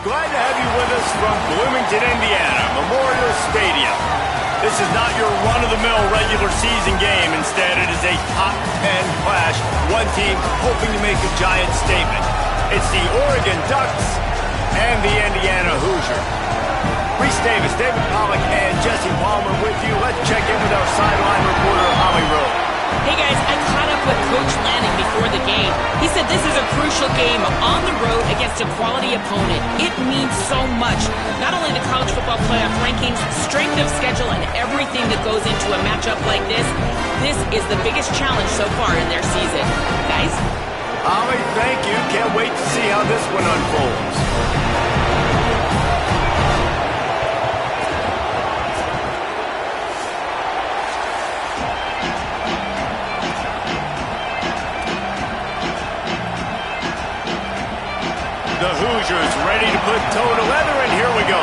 Glad to have you with us from Bloomington, Indiana, Memorial Stadium. This is not your run-of-the-mill regular season game. Instead, it is a top 10 clash. One team hoping to make a giant statement. It's the Oregon Ducks and the Indiana Hoosiers. Reese Davis, David Pollack, and Jesse Palmer with you. Let's check in with our sideline reporter, Holly Rowe. Hey guys, I caught up with Coach Lanning before the game. He said this is a crucial game on the road against a quality opponent. It means so much. Not only the college football playoff rankings, strength of schedule, and everything that goes into a matchup like this. This is the biggest challenge so far in their season. Guys? Holly, thank you. Can't wait to see how this one unfolds. The Hoosiers ready to put toe to leather, and here we go.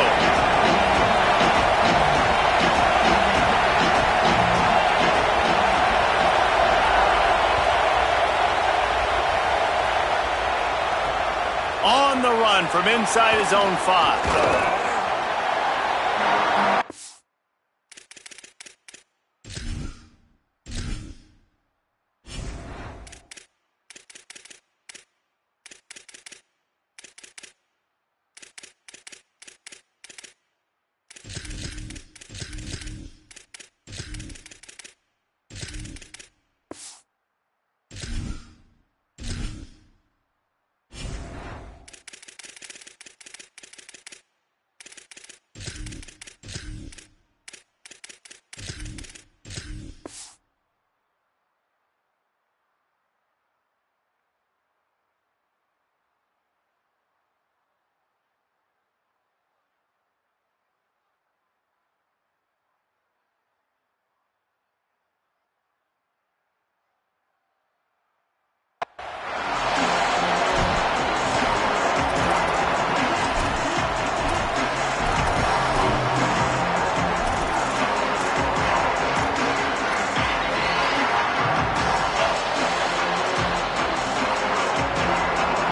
On the run from inside his own 5.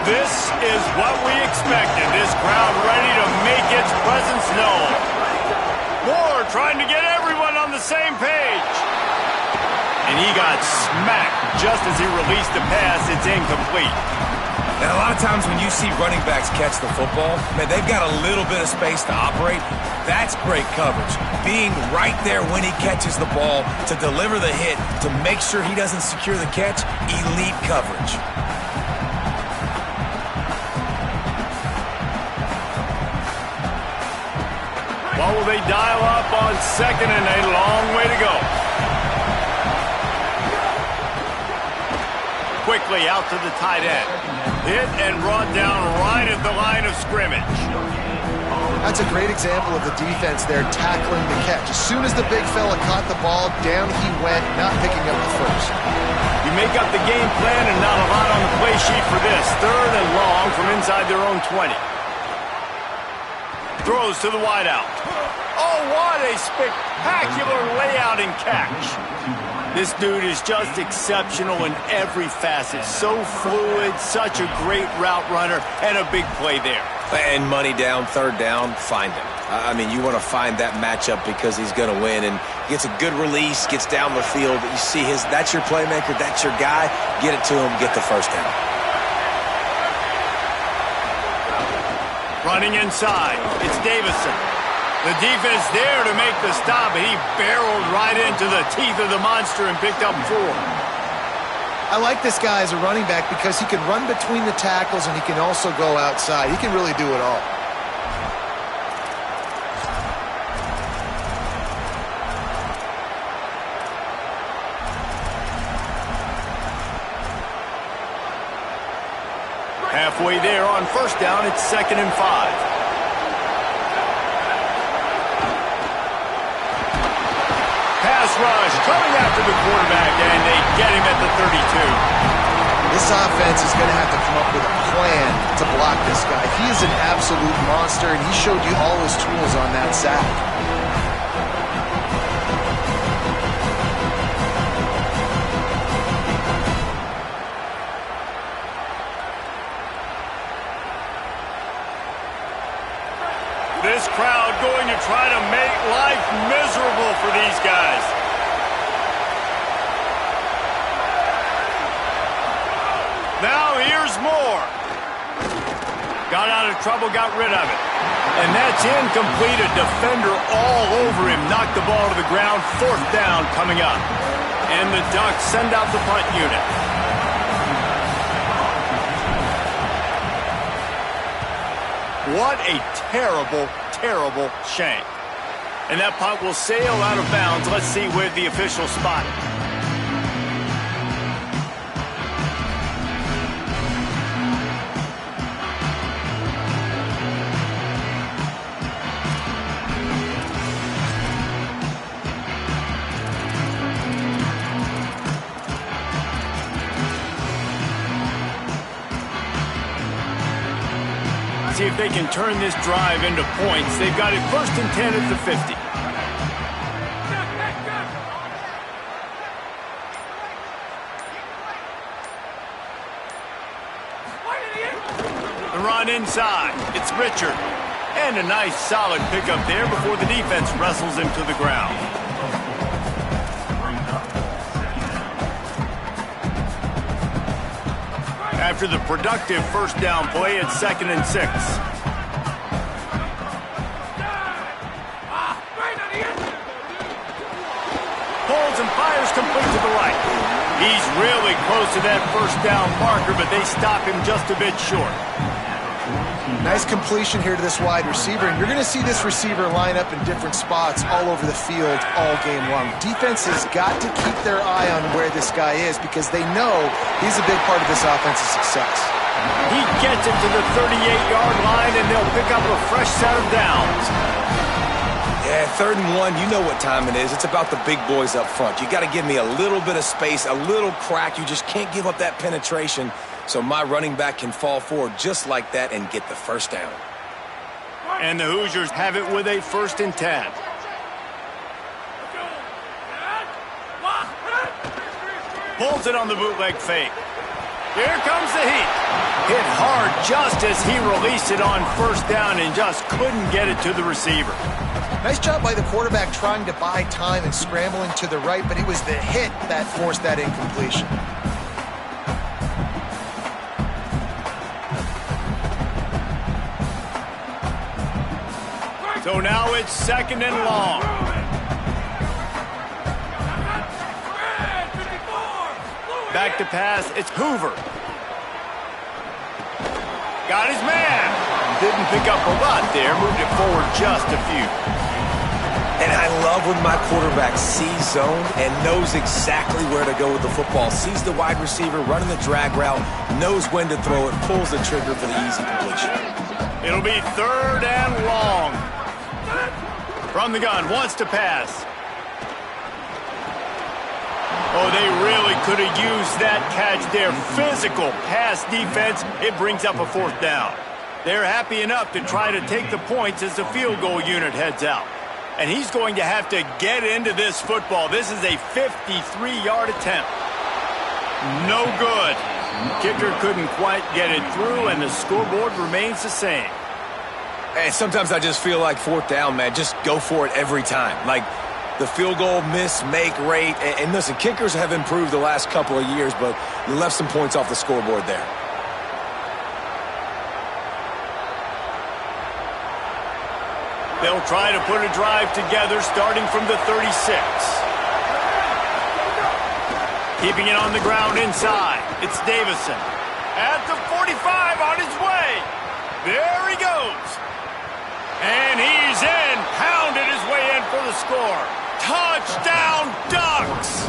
This is what we expected. This crowd ready to make its presence known. Moore trying to get everyone on the same page. And he got smacked just as he released the pass. It's incomplete. And a lot of times when you see running backs catch the football, man, they've got a little bit of space to operate. That's great coverage. Being right there when he catches the ball to deliver the hit, to make sure he doesn't secure the catch, elite coverage. What will they dial up on second, and a long way to go. Quickly out to the tight end. Hit and brought down right at the line of scrimmage. That's a great example of the defense there tackling the catch. As soon as the big fella caught the ball, down he went, not picking up the first. You make up the game plan and not a lot on the play sheet for this. Third and long from inside their own 20. Throws to the wideout. Oh, what a spectacular layout and catch. This dude is just exceptional in every facet. So fluid, such a great route runner, and a big play there. And money down, third down, find him. I mean, you want to find that matchup because he's going to win. And gets a good release, gets down the field. You see that's your playmaker, that's your guy. Get it to him, get the first down. Running inside, it's Davison. The defense there to make the stop, and he barreled right into the teeth of the monster and picked up 4. I like this guy as a running back because he can run between the tackles and he can also go outside. He can really do it all. Halfway there on first down, it's 2nd and 5. Pass rush coming after the quarterback, and they get him at the 32. This offense is going to have to come up with a plan to block this guy. He is an absolute monster, and he showed you all his tools on that sack. This crowd going to try to make life miserable for these guys. Now here's more. Got out of trouble, got rid of it. And that's incomplete. A defender all over him. Knocked the ball to the ground. 4th down coming up. And the Ducks send out the punt unit. What a terrible, terrible shank. And that punt will sail out of bounds. Let's see where the official spot it. See if they can turn this drive into points. They've got it 1st and 10 at the 50. The run inside. It's Richard. And a nice solid pickup there before the defense wrestles him to the ground. After the productive 1st down play, it's 2nd and 6. Pulls and fires complete to the right. He's really close to that 1st down marker, but they stop him just a bit short. Nice completion here to this wide receiver, and you're going to see this receiver line up in different spots all over the field all game long. Defense has got to keep their eye on where this guy is because they know he's a big part of this offense's success. He gets it to the 38-yard line, and they'll pick up a fresh set of downs. Yeah, 3rd and 1, you know what time it is. It's about the big boys up front. You got to give me a little bit of space, a little crack. You just can't give up that penetration. So my running back can fall forward just like that and get the 1st down. And the Hoosiers have it with a 1st and 10. Pulls it on the bootleg fake. Here comes the heat. Hit hard just as he released it on 1st down and just couldn't get it to the receiver. Nice job by the quarterback trying to buy time and scrambling to the right, but it was the hit that forced that incompletion. So now it's 2nd and long. Back to pass, it's Hoover. Got his man. Didn't pick up a lot there, moved it forward just a few. And I love when my quarterback sees zone and knows exactly where to go with the football. Sees the wide receiver running the drag route, knows when to throw it, pulls the trigger for the easy completion. It'll be 3rd and long. From the gun, wants to pass. Oh, they really could have used that catch there. Physical pass defense. It brings up a 4th down. They're happy enough to try to take the points as the field goal unit heads out. And he's going to have to get into this football. This is a 53-yard attempt. No good. Kicker couldn't quite get it through, and the scoreboard remains the same. And sometimes I just feel like 4th down, man. Just go for it every time. Like the field goal miss-make rate. And listen, kickers have improved the last couple of years, but you left some points off the scoreboard there. They'll try to put a drive together starting from the 36. Keeping it on the ground inside. It's Davison. At the 45 on his way. There he goes. And he's in. Pounded his way in for the score. Touchdown, Ducks!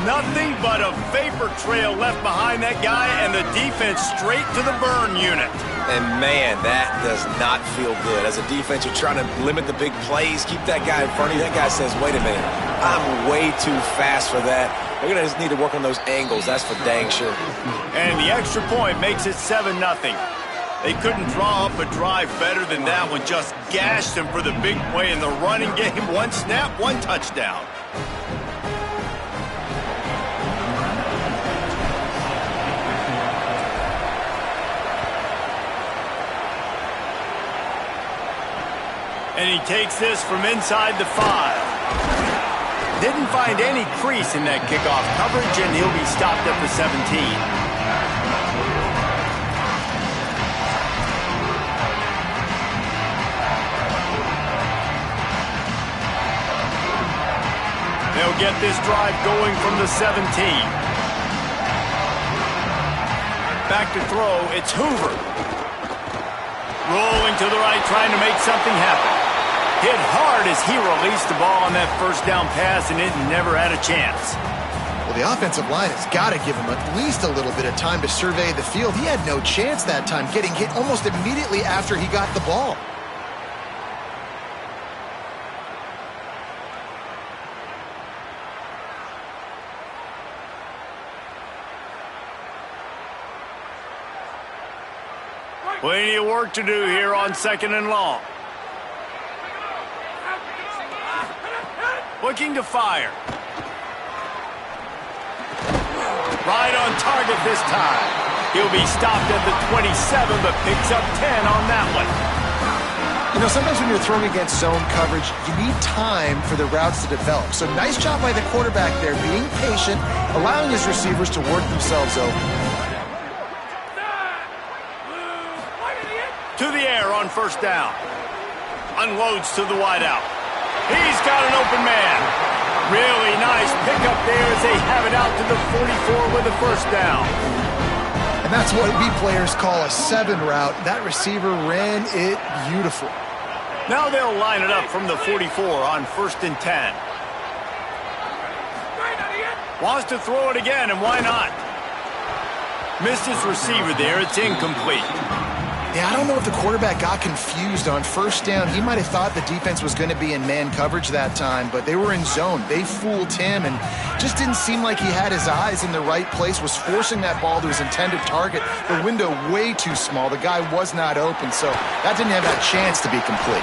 Nothing but a vapor trail left behind that guy, and the defense straight to the burn unit. And, man, that does not feel good. As a defense, you're trying to limit the big plays, keep that guy in front of you. That guy says, wait a minute, I'm way too fast for that. They're going to just need to work on those angles. That's for dang sure. And the extra point makes it 7-0. They couldn't draw up a drive better than that one. Just gashed them for the big play in the running game. One snap, one touchdown. And he takes this from inside the 5. Didn't find any crease in that kickoff coverage, and he'll be stopped at the 17. They'll get this drive going from the 17. Back to throw, it's Hoover. Rolling to the right, trying to make something happen. Hit hard as he released the ball on that first down pass, and it never had a chance. Well, the offensive line has got to give him at least a little bit of time to survey the field. He had no chance that time, getting hit almost immediately after he got the ball. Plenty of work to do here on 2nd and long. Looking to fire. Right on target this time. He'll be stopped at the 27, but picks up 10 on that one. You know, sometimes when you're throwing against zone coverage, you need time for the routes to develop. So nice job by the quarterback there, being patient, allowing his receivers to work themselves open. To the air on 1st down. Unloads to the wideout. He's got an open man. Really nice pickup there as they have it out to the 44 with the 1st down. And that's what we players call a 7 route. That receiver ran it beautiful. Now they'll line it up from the 44 on 1st and 10. Wants to throw it again, and why not? Missed his receiver there. It's incomplete. Yeah, I don't know if the quarterback got confused on 1st down. He might have thought the defense was going to be in man coverage that time, but they were in zone. They fooled him and just didn't seem like he had his eyes in the right place, was forcing that ball to his intended target. The window way too small. The guy was not open, so that didn't have that chance to be complete.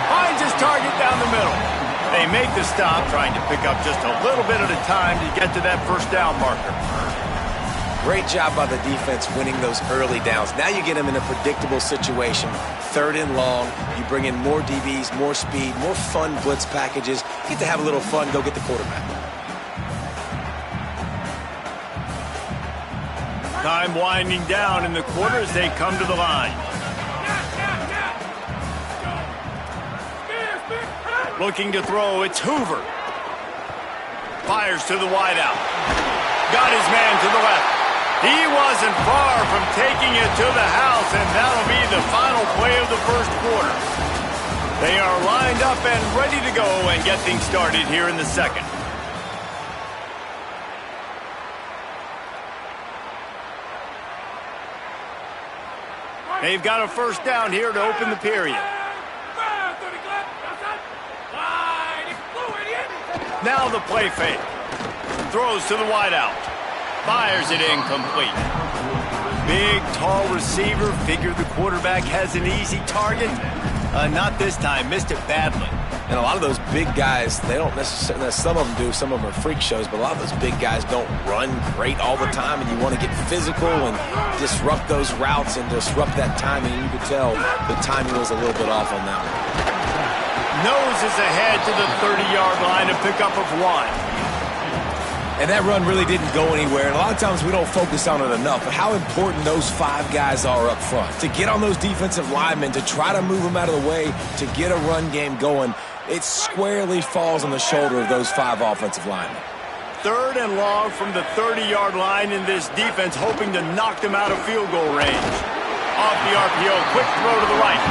Finds his target down the middle. They make the stop, trying to pick up just a little bit at a time to get to that 1st down marker. Great job by the defense winning those early downs. Now you get them in a predictable situation. 3rd and long. You bring in more DBs, more speed, more fun blitz packages. You get to have a little fun, go get the quarterback. Time winding down in the quarter as they come to the line. Looking to throw, it's Hoover. Fires to the wideout. Got his man to the left. He wasn't far from taking it to the house, and that'll be the final play of the 1st quarter. They are lined up and ready to go and get things started here in the 2nd. They've got a 1st down here to open the period. Now the play fake. Throws to the wideout. Fires it incomplete. Big, tall receiver. Figure the quarterback has an easy target. Not this time. Missed it badly. And a lot of those big guys, they don't necessarily, some of them do, some of them are freak shows, but a lot of those big guys don't run great all the time, and you want to get physical and disrupt those routes and disrupt that timing. You could tell the timing was a little bit off on that one. Noses ahead to the 30-yard line to pick up of 1. And that run really didn't go anywhere. And a lot of times we don't focus on it enough. But how important those 5 guys are up front. To get on those defensive linemen, to try to move them out of the way, to get a run game going, it squarely falls on the shoulder of those 5 offensive linemen. 3rd and long from the 30-yard line in this defense, hoping to knock them out of field goal range. Off the RPO, quick throw to the right.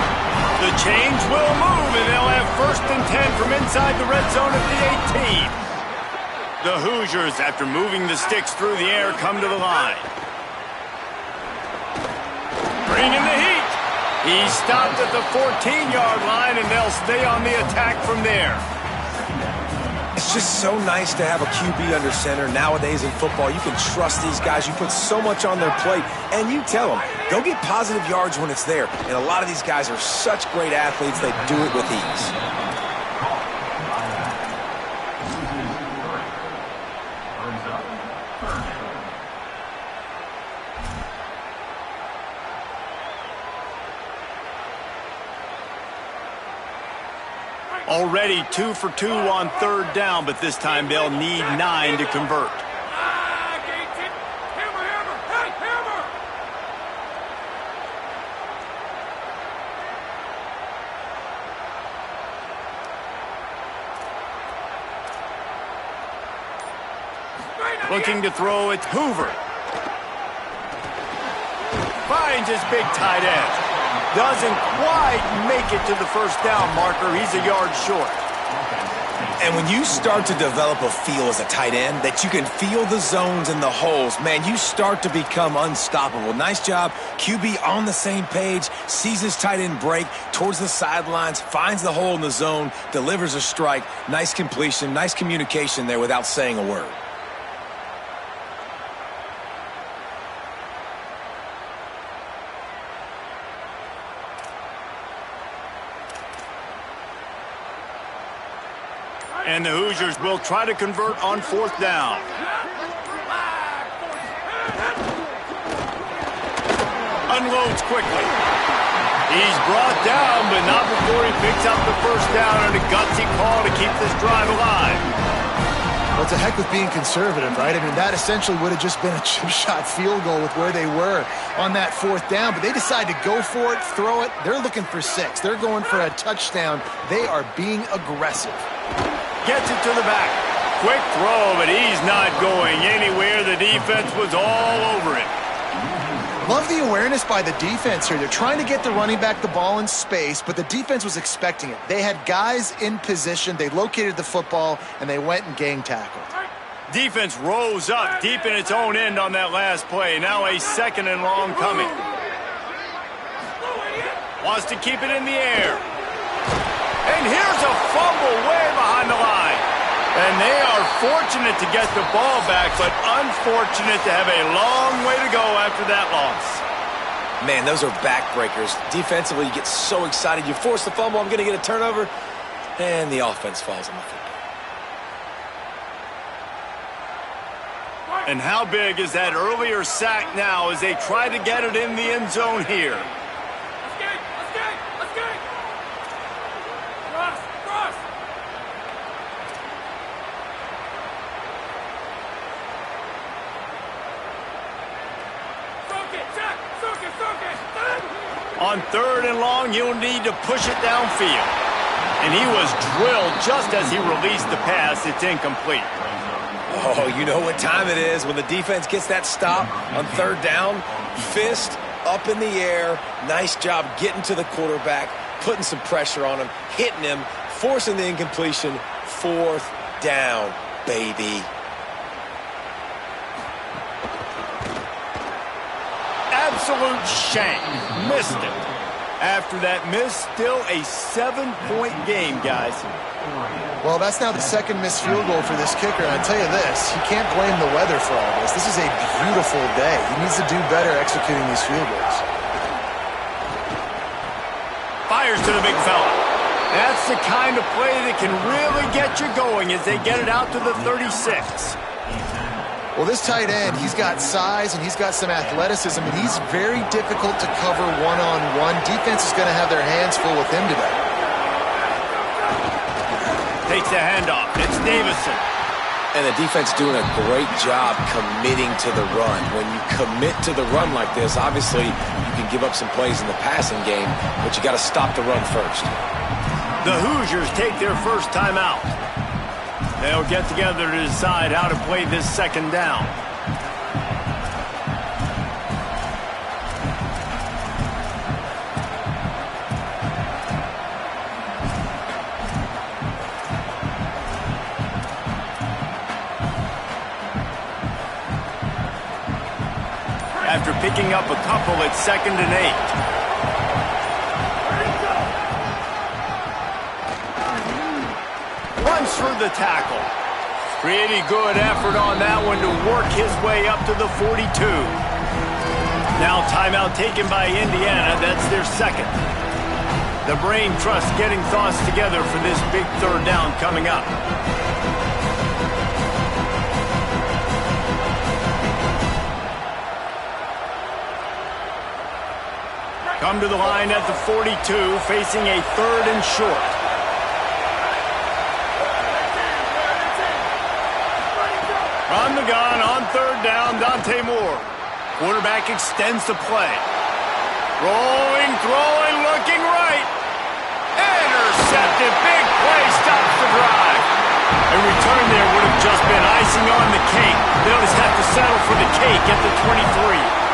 The change will move, and they'll have 1st and 10 from inside the red zone at the 18. The Hoosiers, after moving the sticks through the air, come to the line. Bringing the heat. He's stopped at the 14-yard line, and they'll stay on the attack from there. It's just so nice to have a QB under center. Nowadays in football, you can trust these guys. You put so much on their plate, and you tell them, go get positive yards when it's there. And a lot of these guys are such great athletes, they do it with ease. Already 2 for 2 on third down, but this time they'll need 9 to convert. Looking to throw it, Hoover. Finds his big tight end. Doesn't quite make it to the first down marker. He's a yard short. And when you start to develop a feel as a tight end that you can feel the zones and the holes, man, you start to become unstoppable. Nice job. QB on the same page, sees his tight end break towards the sidelines, finds the hole in the zone, delivers a strike. Nice completion, nice communication there without saying a word. And the Hoosiers will try to convert on fourth down. Unloads quickly. He's brought down, but not before he picks up the first down and a gutsy call to keep this drive alive. Well, it's a heck with being conservative, right? I mean, that essentially would have just been a chip-shot field goal with where they were on that fourth down, but they decided to go for it, throw it. They're looking for 6. They're going for a touchdown. They are being aggressive. Gets it to the back. Quick throw, but he's not going anywhere. The defense was all over it. Love the awareness by the defense here. They're trying to get the running back the ball in space, but the defense was expecting it. They had guys in position. They located the football, and they went and gang tackled. Defense rose up deep in its own end on that last play. Now a 2nd and long coming. Wants to keep it in the air. And here's a fumble way behind the line. And they are fortunate to get the ball back, but unfortunate to have a long way to go after that loss. Man, those are backbreakers. Defensively, you get so excited. You force the fumble, I'm going to get a turnover, and the offense falls on the football. And how big is that earlier sack now as they try to get it in the end zone here? On third and long, you'll need to push it downfield. And he was drilled just as he released the pass. It's incomplete. Oh, you know what time it is when the defense gets that stop on third down. Fist up in the air. Nice job getting to the quarterback, putting some pressure on him, hitting him, forcing the incompletion. Fourth down, baby. Absolute shank. Missed it. After that miss, still a 7-point game, guys. Well, that's now the 2nd missed field goal for this kicker, and I tell you this, he can't blame the weather for all this. This is a beautiful day. He needs to do better executing these field goals. Fires to the big fella. That's the kind of play that can really get you going as they get it out to the 36. Well, this tight end, he's got size and he's got some athleticism, and he's very difficult to cover one-on-one. Defense is going to have their hands full with him today. Takes the handoff. It's Davison. And the defense doing a great job committing to the run. When you commit to the run like this, obviously you can give up some plays in the passing game, but you got to stop the run first. The Hoosiers take their first timeout. They'll get together to decide how to play this 2nd down. After picking up a couple, it's 2nd and 8. Runs through the tackle. Pretty good effort on that one to work his way up to the 42. Now timeout taken by Indiana. That's their 2nd. The brain trust getting thoughts together for this big 3rd down coming up. Come to the line at the 42, facing a 3rd and short. On the gun, on third down, Dante Moore. Quarterback extends the play. Rolling, throwing, looking right. Intercepted. Big play stops the drive. A return there would have just been icing on the cake. They'll just have to settle for the cake at the 23.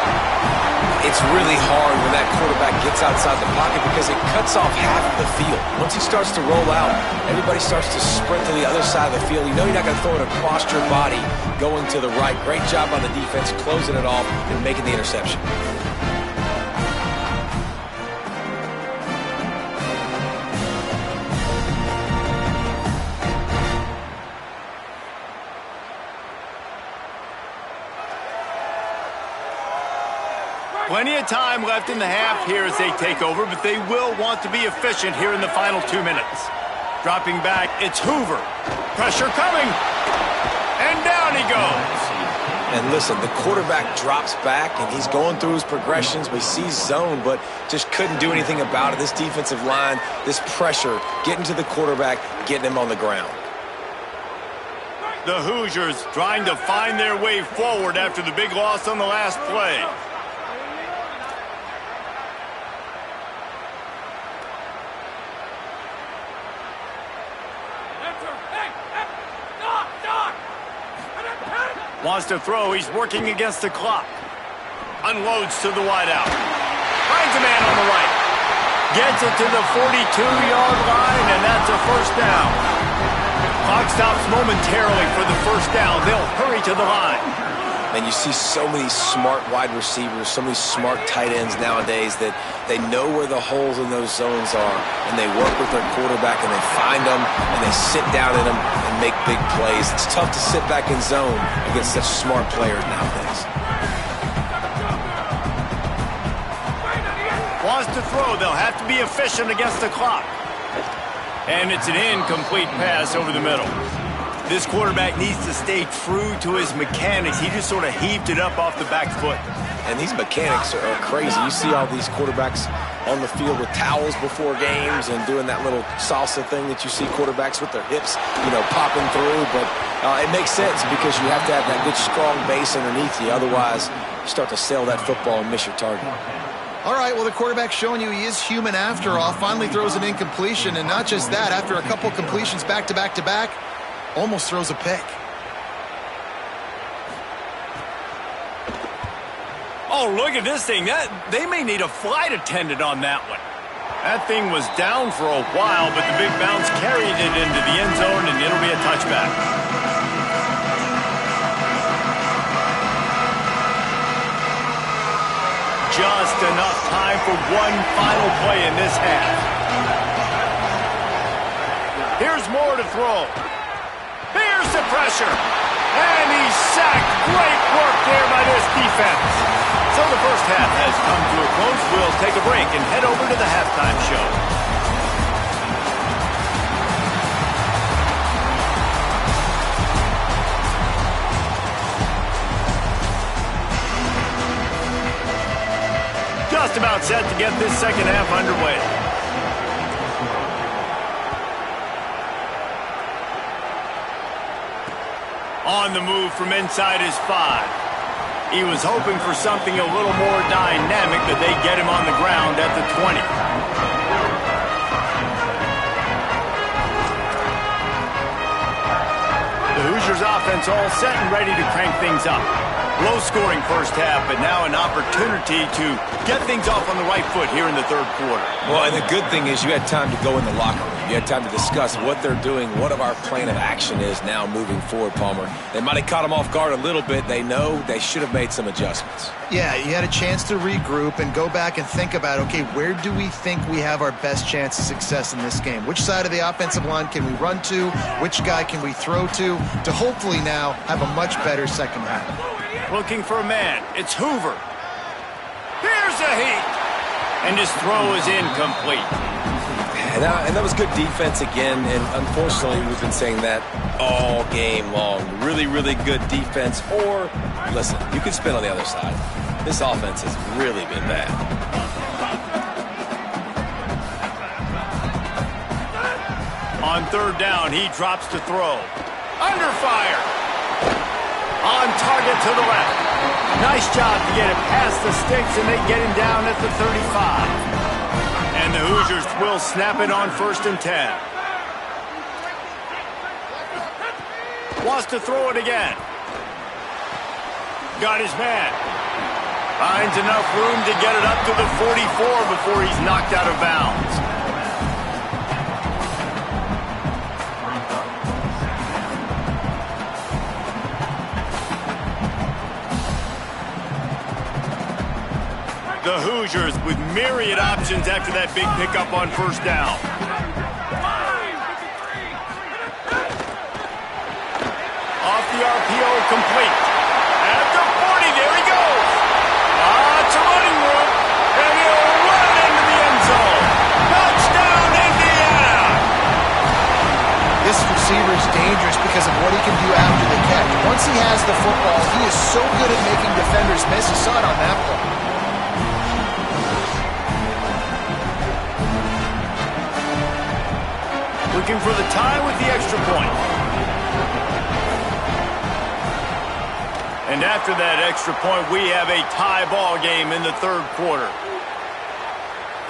It's really hard when that quarterback gets outside the pocket because it cuts off half of the field. Once he starts to roll out, everybody starts to sprint to the other side of the field. You know you're not going to throw it across your body going to the right. Great job on the defense, closing it off and making the interception. Plenty of time left in the half here as they take over, but they will want to be efficient here in the final 2 minutes. Dropping back, it's Hoover. Pressure coming. And down he goes. And listen, the quarterback drops back, and he's going through his progressions. We see zone, but just couldn't do anything about it. This defensive line, this pressure, getting to the quarterback, getting him on the ground. The Hoosiers trying to find their way forward after the big loss on the last play. Wants to throw. He's working against the clock. Unloads to the wideout. Finds a man on the right. Gets it to the 42-yard line, and that's a first down. Clock stops momentarily for the first down. They'll hurry to the line. And you see so many smart wide receivers, so many smart tight ends nowadays that they know where the holes in those zones are, and they work with their quarterback, and they find them, and they sit down in them and make big plays. It's tough to sit back in zone against such smart players nowadays. Wants to throw. They'll have to be efficient against the clock. And it's an incomplete pass over the middle. This quarterback needs to stay true to his mechanics. He just sort of heaved it up off the back foot. And these mechanics are crazy. You see all these quarterbacks on the field with towels before games and doing that little salsa thing that you see quarterbacks with their hips, popping through. But it makes sense because you have to have that good, strong base underneath you. Otherwise, you start to sail that football and miss your target. All right, well, the quarterback's showing you he is human after all. Finally throws an incompletion, and not just that, after a couple completions back-to-back-to-back, almost throws a pick. Oh, look at this thing. They may need a flight attendant on that one. That thing was down for a while, but the big bounce carried it into the end zone, and it'll be a touchback. Just enough time for one final play in this half. Here's Moore to throw. Here's the pressure. And he's sacked. Great work there by this defense. So the first half has come to a close. We'll take a break and head over to the halftime show. Just about set to get this second half underway. On the move from inside his 5. He was hoping for something a little more dynamic, but they get him on the ground at the 20. The Hoosiers offense all set and ready to crank things up. Low-scoring first half, but now an opportunity to get things off on the right foot here in the third quarter. Well, and the good thing is you had time to go in the locker room. You had time to discuss what they're doing, what our plan of action is now moving forward, Palmer. They might have caught them off guard a little bit. They know they should have made some adjustments. Yeah, you had a chance to regroup and go back and think about, okay, where do we think we have our best chance of success in this game? Which side of the offensive line can we run to? Which guy can we throw to hopefully now have a much better second half? Looking for a man. It's Hoover. Here's a heat. And his throw is incomplete. And that was good defense again. And unfortunately, we've been saying that all game long. Really, really good defense. Or, listen, you can spin on the other side. This offense has really been bad. On third down, he drops to throw. Under fire. On target to the left. Nice job to get it past the sticks, and they get him down at the 35. And the Hoosiers will snap it on 1st and 10. Wants to throw it again. Got his man. Finds enough room to get it up to the 44 before he's knocked out of bounds. The Hoosiers with myriad options after that big pickup on 1st down. Off the RPO, complete. At the 40, there he goes. Lots of running room, and he'll run into the end zone. Touchdown, Indiana! This receiver is dangerous because of what he can do after the catch. Once he has the football, he is so good at making defenders miss. You saw it on that play. Looking for the tie with the extra point. And after that extra point, we have a tie ball game in the 3rd quarter.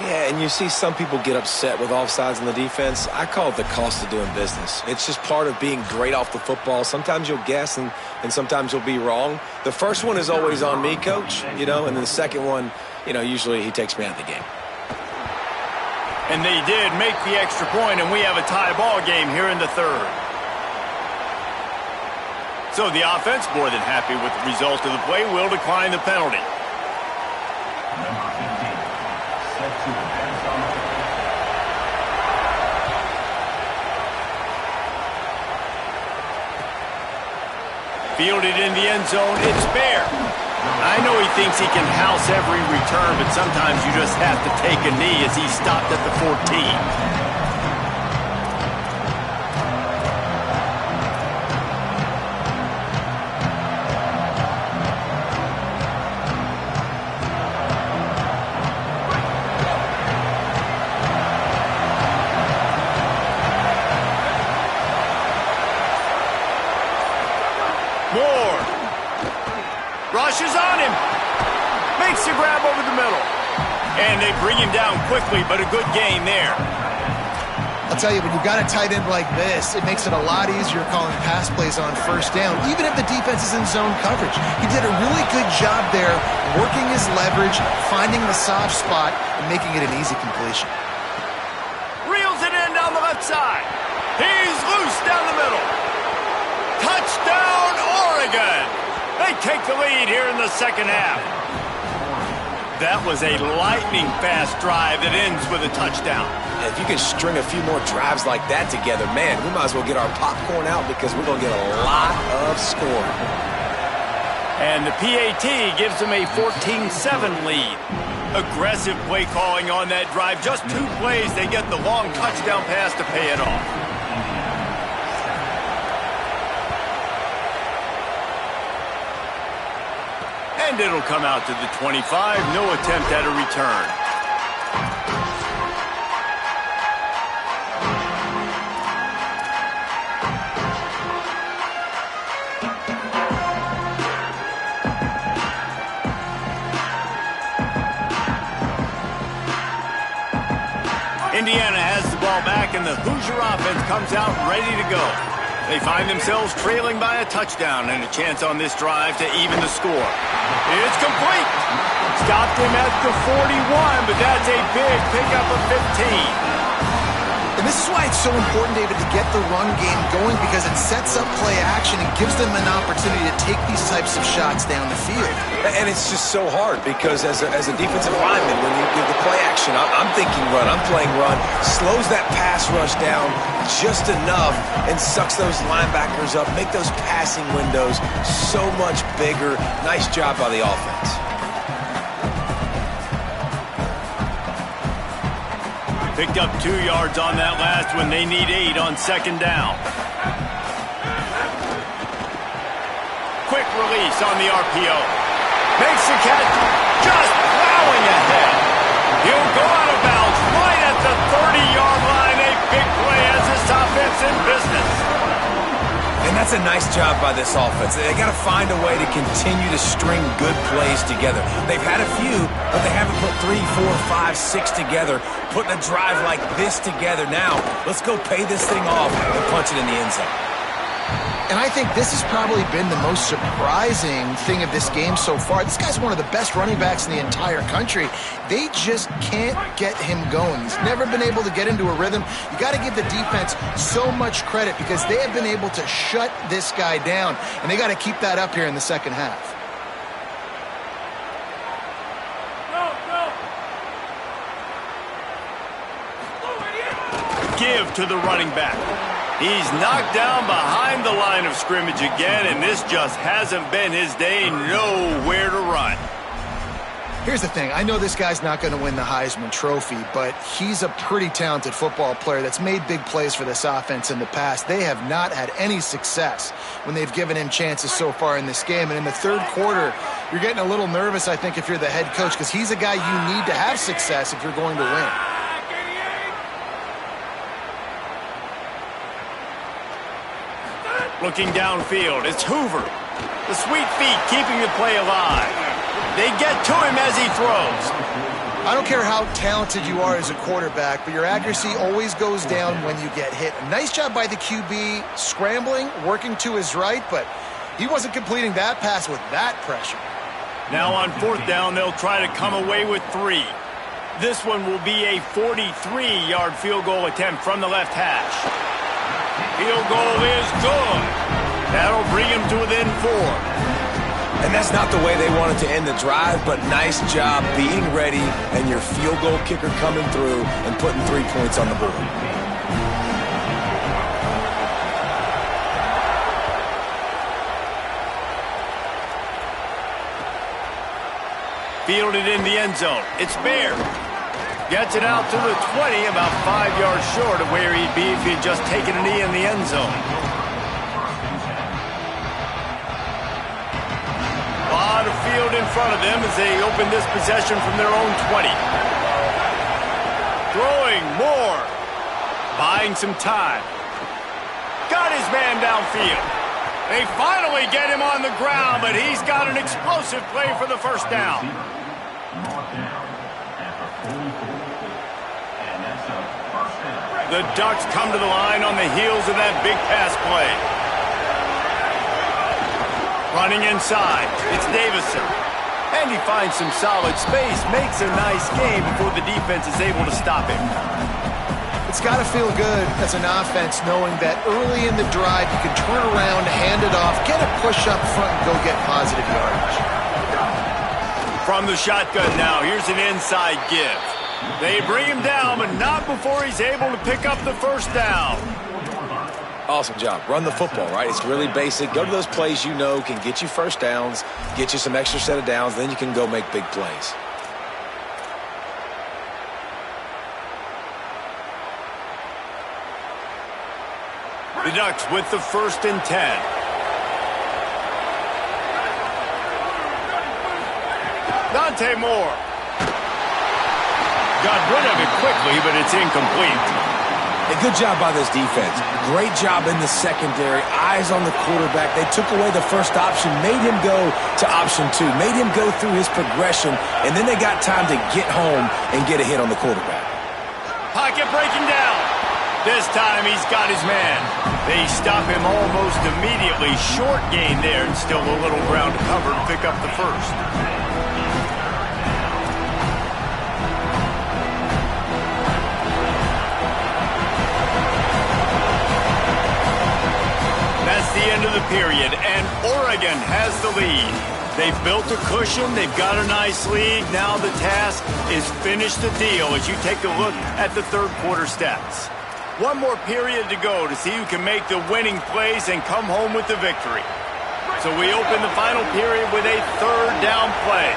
Yeah, and you see some people get upset with offsides in the defense. I call it the cost of doing business. It's just part of being great off the football. Sometimes you'll guess and sometimes you'll be wrong. The first one is always on me, Coach, and then the second one, usually he takes me out of the game. And they did make the extra point, and we have a tie ball game here in the 3rd. So the offense, more than happy with the result of the play, will decline the penalty. Fielded in the end zone, it's fair. I know he thinks he can house every return, but sometimes you just have to take a knee as he stopped at the 14. Rushes on him. Makes the grab over the middle. And they bring him down quickly, but a good gain there. I'll tell you, when you've got a tight end like this, it makes it a lot easier calling pass plays on 1st down, even if the defense is in zone coverage. He did a really good job there, working his leverage, finding the soft spot, and making it an easy completion. Reels it in down the left side. He's loose down the middle. Touchdown, Oregon! They take the lead here in the 2nd half. That was a lightning-fast drive that ends with a touchdown. If you can string a few more drives like that together, man, we might as well get our popcorn out because we're going to get a lot of scoring. And the PAT gives them a 14-7 lead. Aggressive play calling on that drive. Just 2 plays, they get the long touchdown pass to pay it off. And it'll come out to the 25. No attempt at a return. Indiana has the ball back, and the Hoosier offense comes out ready to go. They find themselves trailing by a touchdown and a chance on this drive to even the score. It's complete. Stopped him at the 41, but that's a big pickup of 15. And this is why it's so important, David, to get the run game going, because it sets up play action and gives them an opportunity to take these types of shots down the field. And it's just so hard because as a defensive lineman, when you give the play action, I'm thinking run, I'm playing run, slows that pass rush down just enough and sucks those linebackers up, make those passing windows so much bigger. Nice job by the offense. Picked up 2 yards on that last one. They need 8 on 2nd down. Quick release on the RPO. Makes the catch, just plowing ahead. He'll go out of bounds right at the 30-yard line. A big play as this offense in business. And That's a nice job by this offense. They got to find a way to continue to string good plays together. They've had a few, but they haven't put 3, 4, 5, 6 together, putting a drive like this together. Now, let's go pay this thing off and punch it in the end zone. And I think this has probably been the most surprising thing of this game so far. This guy's one of the best running backs in the entire country. They just can't get him going. He's never been able to get into a rhythm. You got to give the defense so much credit because they have been able to shut this guy down, and they got to keep that up here in the second half. Give to the running back. He's knocked down behind the line of scrimmage again, and this just hasn't been his day. Nowhere to run. Here's the thing. I know this guy's not going to win the Heisman Trophy, but he's a pretty talented football player that's made big plays for this offense in the past. They have not had any success when they've given him chances so far in this game. And in the third quarter, you're getting a little nervous, I think, if you're the head coach, because he's a guy you need to have success if you're going to win. Looking downfield, it's Hoover. The sweet feet keeping the play alive. They get to him as he throws. I don't care how talented you are as a quarterback, but your accuracy always goes down when you get hit. A nice job by the QB scrambling, working to his right, but he wasn't completing that pass with that pressure. Now on fourth down, they'll try to come away with 3. This one will be a 43-yard field goal attempt from the left hash. Field goal is good. That'll bring him to within 4. And that's not the way they wanted to end the drive, but nice job being ready and your field goal kicker coming through and putting 3 points on the board. Fielded in the end zone. It's Bear. Gets it out to the 20, about 5 yards short of where he'd be if he'd just taken a knee in the end zone. A lot of field in front of them as they open this possession from their own 20. Throwing more. Buying some time. Got his man downfield. They finally get him on the ground, but he's got an explosive play for the first down. The Ducks come to the line on the heels of that big pass play. Running inside, it's Davison. And he finds some solid space, makes a nice game before the defense is able to stop him. It's got to feel good as an offense knowing that early in the drive you can turn around, hand it off, get a push up front, and go get positive yardage. From the shotgun now, here's an inside give. They bring him down, but not before he's able to pick up the first down. Awesome job. Run the football, right? It's really basic. Go to those plays you know can get you first downs, get you some extra set of downs, then you can go make big plays. The Ducks with the 1st and 10. Dante Moore. Got rid of it quickly, but it's incomplete. A good job by this defense. Great job in the secondary. Eyes on the quarterback. They took away the first option, made him go to option 2, made him go through his progression, and then they got time to get home and get a hit on the quarterback. Pocket breaking down. This time he's got his man. They stop him almost immediately. Short gain there and still a little ground to cover to pick up the first. That's the end of the period, and Oregon has the lead. They've built a cushion. They've got a nice lead. Now the task is finish the deal as you take a look at the third quarter stats. One more period to go to see who can make the winning plays and come home with the victory. So we open the final period with a third down play.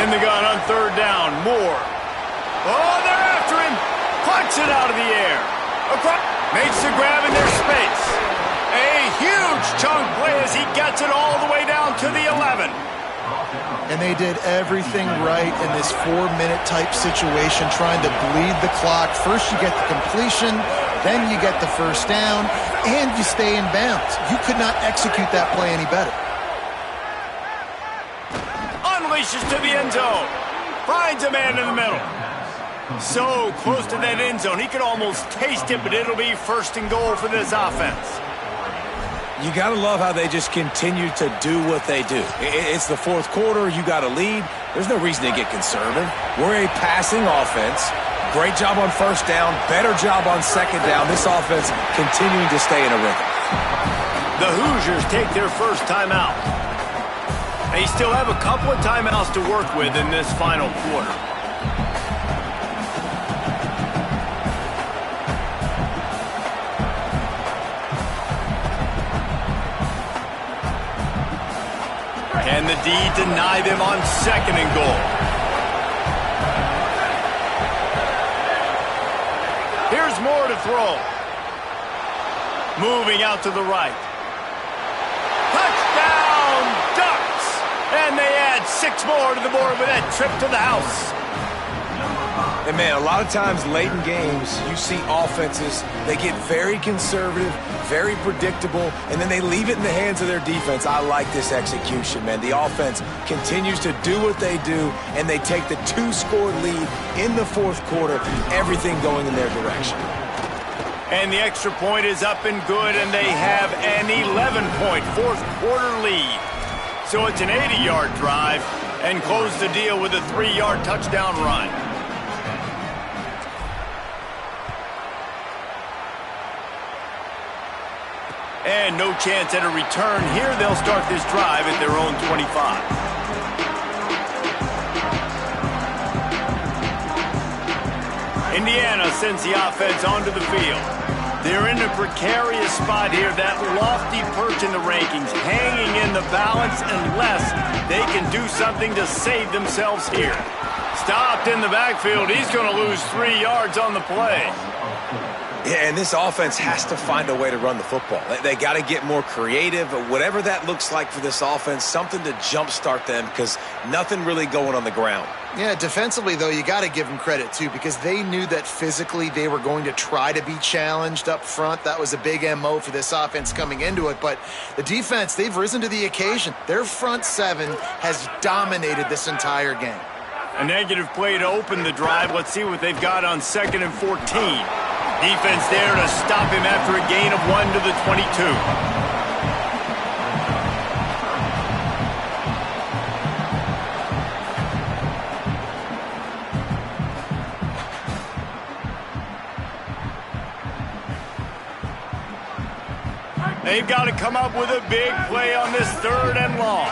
In the gun on third down, Moore. Oh, they're after him. Plucks it out of the air. Makes the grab in their space. A huge chunk play as he gets it all the way down to the 11. And they did everything right in this 4-minute type situation, trying to bleed the clock. First you get the completion, Then you get the first down, and you stay in bounds. You could not execute that play any better. Unleashes to the end zone. Finds a man in the middle. So close to that end zone, he could almost taste it, but it'll be first and goal for this offense. You got to love how they just continue to do what they do. It's the fourth quarter. You got a lead. There's no reason to get conservative. We're a passing offense. Great job on first down. Better job on second down. This offense continuing to stay in a rhythm. The Hoosiers take their first timeout. They still have a couple of timeouts to work with in this final quarter. And the D deny them on second and goal. Here's Moore to throw. Moving out to the right. Touchdown, Ducks! And they add 6 more to the board with that trip to the house. And, man, a lot of times late in games, you see offenses, they get very conservative, very predictable, and then they leave it in the hands of their defense. I like this execution, man. The offense continues to do what they do, and they take the 2-score lead in the fourth quarter, everything going in their direction. And the extra point is up and good, and they have an 11-point fourth-quarter lead. So it's an 80-yard drive, and close the deal with a 3-yard touchdown run. And no chance at a return here. They'll start this drive at their own 25. Indiana sends the offense onto the field. They're in a precarious spot here, that lofty perch in the rankings, hanging in the balance unless they can do something to save themselves here. Stopped in the backfield. He's going to lose 3 yards on the play. Yeah, and this offense has to find a way to run the football. They got to get more creative, whatever that looks like for this offense, something to jumpstart them because nothing really going on the ground. Yeah, defensively, though, you got to give them credit, too, because they knew that physically they were going to try to be challenged up front. That was a big MO for this offense coming into it. But the defense, they've risen to the occasion. Their front seven has dominated this entire game. A negative play to open the drive. Let's see what they've got on 2nd and 14. Defense there to stop him after a gain of 1 to the 22. They've got to come up with a big play on this 3rd and long.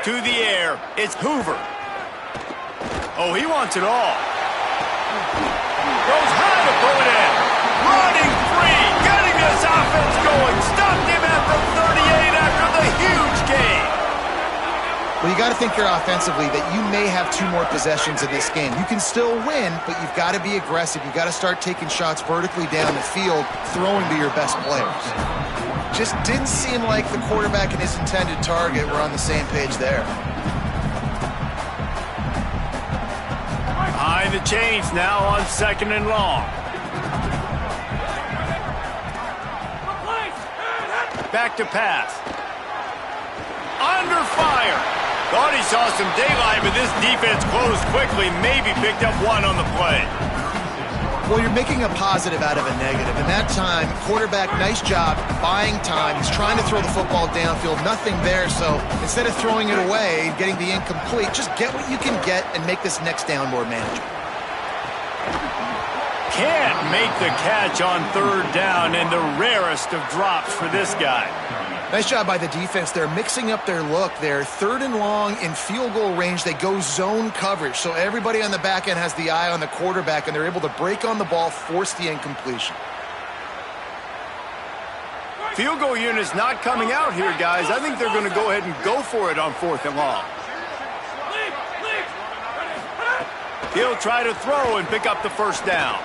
To the air, it's Hoover. Oh, he wants it all. Goes high to pull it in. Running free, getting this offense going. Stopped him at the 38 after the huge gain. Well, you got to think here offensively that you may have 2 more possessions in this game. You can still win, but you've got to be aggressive. You've got to start taking shots vertically down the field, throwing to your best players. Just didn't seem like the quarterback and his intended target were on the same page there. Behind the chains now on 2nd and long. Back to pass. Under fire. Thought he saw some daylight, but this defense closed quickly. Maybe picked up 1 on the play. Well, you're making a positive out of a negative. And that time, quarterback, nice job buying time. He's trying to throw the football downfield. Nothing there, so instead of throwing it away, getting the incomplete, just get what you can get and make this next down more manageable. Can't make the catch on 3rd down, and the rarest of drops for this guy. Nice job by the defense. They're mixing up their look. They're 3rd and long in field goal range. They go zone coverage. So everybody on the back end has the eye on the quarterback, and they're able to break on the ball, force the incompletion. Field goal unit's not coming out here, guys. I think they're going to go ahead and go for it on 4th and long. He'll try to throw and pick up the first down.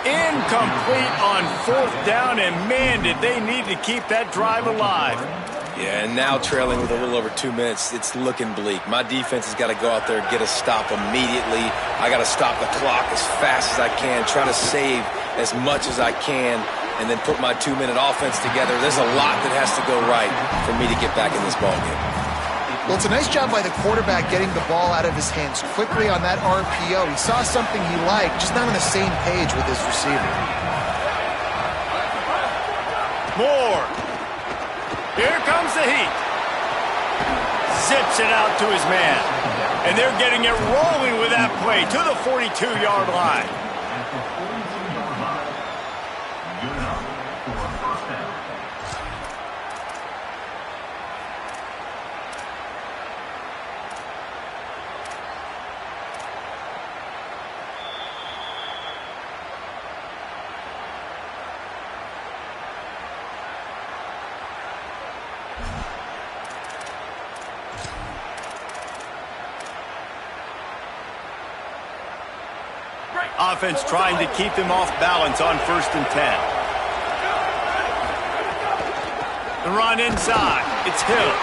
Incomplete on 4th down, and man, did they need to keep that drive alive. Yeah, and now trailing with a little over 2 minutes, it's looking bleak. My defense has got to go out there and get a stop immediately. I got to stop the clock as fast as I can, try to save as much as I can, and then put my 2-minute offense together. There's a lot that has to go right for me to get back in this ballgame. Well, it's a nice job by the quarterback getting the ball out of his hands quickly on that RPO. He saw something he liked, just not on the same page with his receiver. Moore. Here comes the heat. Zips it out to his man. And they're getting it rolling with that play to the 42-yard line. Offense trying to keep them off balance on 1st and 10. The run inside. It's Hill.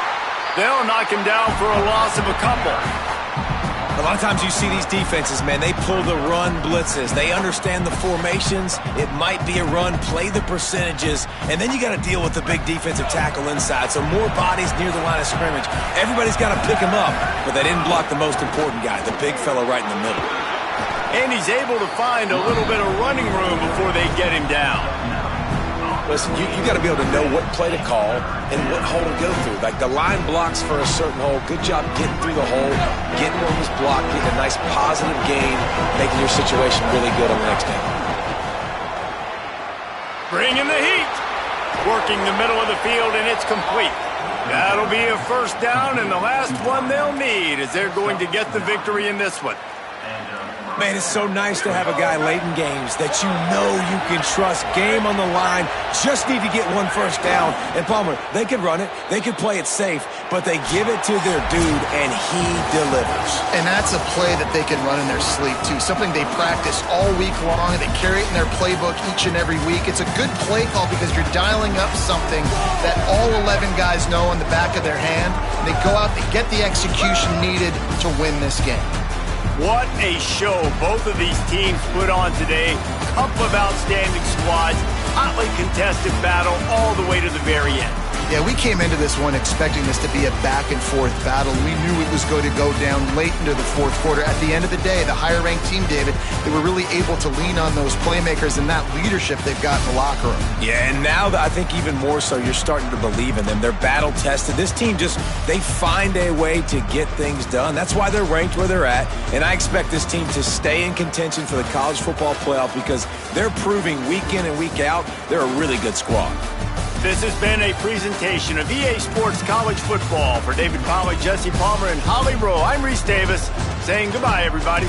They'll knock him down for a loss of a couple. A lot of times you see these defenses, man, they pull the run blitzes. They understand the formations. It might be a run, play the percentages, and then you got to deal with the big defensive tackle inside. So more bodies near the line of scrimmage. Everybody's got to pick him up, but they didn't block the most important guy, the big fella right in the middle. And he's able to find a little bit of running room before they get him down. Listen, you got to be able to know what play to call and what hole to go through. Like the line blocks for a certain hole. Good job getting through the hole, getting where it was blocked, getting a nice positive gain, making your situation really good on the next down. Bringing the heat. Working the middle of the field, and it's complete. That'll be a 1st down, and the last one they'll need as they're going to get the victory in this one. Man, it's so nice to have a guy late in games that you know you can trust. Game on the line, just need to get 1 1st down. And Palmer, they could run it, they could play it safe, but they give it to their dude, and he delivers. And that's a play that they can run in their sleep, too. Something they practice all week long, and they carry it in their playbook each and every week. It's a good play call because you're dialing up something that all 11 guys know on the back of their hand. And they go out, they get the execution needed to win this game. What a show both of these teams put on today. Couple of outstanding squads, hotly contested battle all the way to the very end. Yeah, we came into this one expecting this to be a back-and-forth battle. We knew it was going to go down late into the 4th quarter. At the end of the day, the higher-ranked team, David, they were really able to lean on those playmakers and that leadership they've got in the locker room. Yeah, and now I think even more so, you're starting to believe in them. They're battle-tested. This team they find a way to get things done. That's why they're ranked where they're at, and I expect this team to stay in contention for the college football playoff because they're proving week in and week out they're a really good squad. This has been a presentation of EA Sports College Football. For David Pollack, Jesse Palmer, and Holly Rowe, I'm Reese Davis saying goodbye, everybody.